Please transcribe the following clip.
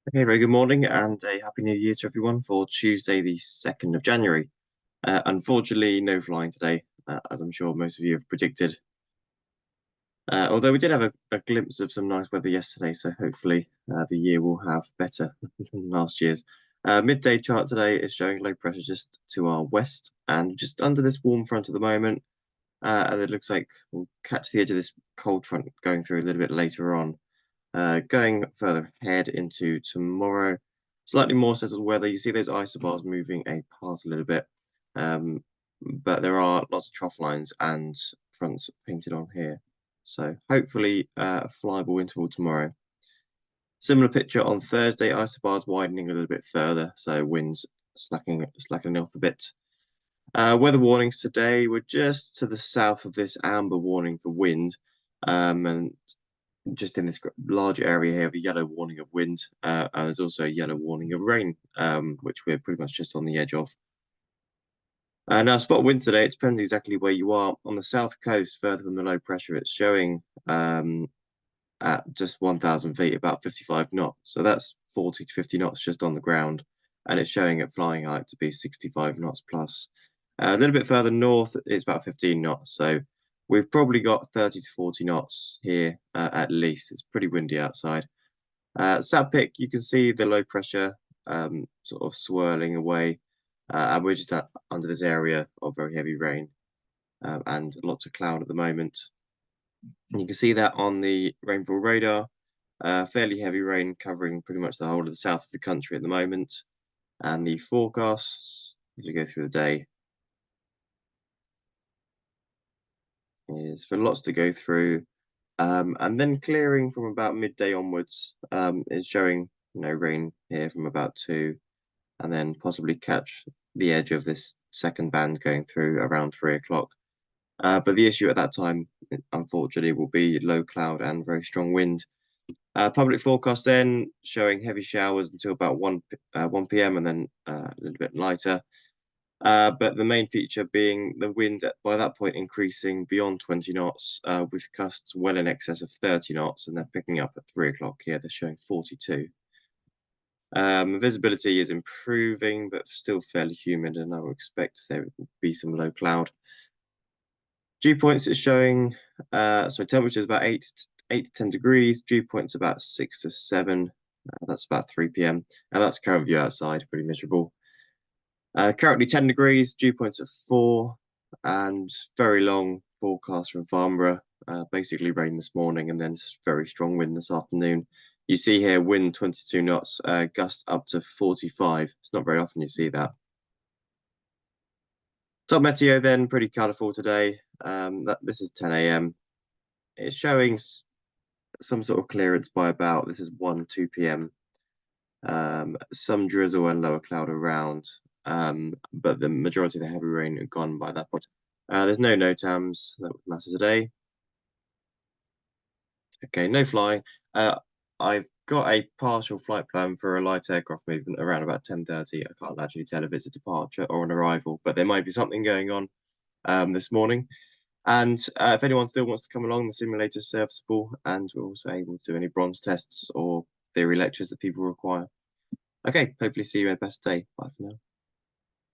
Okay, very good morning and a happy new year to everyone for Tuesday, the 2nd of January. Unfortunately, no flying today, as I'm sure most of you have predicted. Although we did have a glimpse of some nice weather yesterday, so hopefully the year will have better than last year's. Midday chart today is showing low pressure just to our west and just under this warm front at the moment. And it looks like we'll catch the edge of this cold front going through a little bit later on. Going further ahead into tomorrow, slightly more settled weather. You see those isobars moving apart a little bit, but there are lots of trough lines and fronts painted on here. So hopefully a flyable interval tomorrow. Similar picture on Thursday, isobars widening a little bit further, so winds slackening off a bit. Weather warnings today were just to the south of this amber warning for wind, and just in this large area here of a yellow warning of wind, and there's also a yellow warning of rain, which we're pretty much just on the edge of. Now, spot wind today, it depends exactly where you are. On the south coast, further from the low pressure, it's showing at just 1,000 feet, about 55 knots. So that's 40 to 50 knots just on the ground, and it's showing at flying height to be 65 knots plus. A little bit further north, it's about 15 knots. So we've probably got 30 to 40 knots here at least. It's pretty windy outside. Sapik, you can see the low pressure sort of swirling away. And we're just under this area of very heavy rain and lots of cloud at the moment. And you can see that on the rainfall radar. Fairly heavy rain covering pretty much the whole of the south of the country at the moment. And the forecasts, as we go through the day, is for lots to go through. And then clearing from about midday onwards is showing rain here from about 2, and then possibly catch the edge of this second band going through around 3 o'clock. But the issue at that time, unfortunately, will be low cloud and very strong wind. Public forecast then showing heavy showers until about 1 p.m. and then a little bit lighter. But the main feature being the wind by that point increasing beyond 20 knots, with gusts well in excess of 30 knots, and they're picking up at 3 o'clock here. They're showing 42. Visibility is improving, but still fairly humid, and I would expect there will be some low cloud. Dew points is showing, so temperature is about 8 to 10 degrees. Dew points about 6 to 7. That's about 3 p.m. And that's current view outside, pretty miserable. Currently 10 degrees, dew points at 4, and very long forecast from Farnborough. Basically rain this morning and then very strong wind this afternoon. You see here wind 22 knots, gust up to 45. It's not very often you see that. Top meteo then pretty colourful today. This is 10 a.m. It's showing some sort of clearance by about, this is 1, 2 p.m. Some drizzle and lower cloud around. But the majority of the heavy rain are gone by that point. There's no NOTAMs that would matter today. Okay, no flying. I've got a partial flight plan for a light aircraft movement around about 10:30. I can't actually tell if it's a departure or an arrival, but there might be something going on this morning. And if anyone still wants to come along, the simulator is serviceable, and we're also able to do any bronze tests or theory lectures that people require. Okay, hopefully see you in a better day. Bye for now.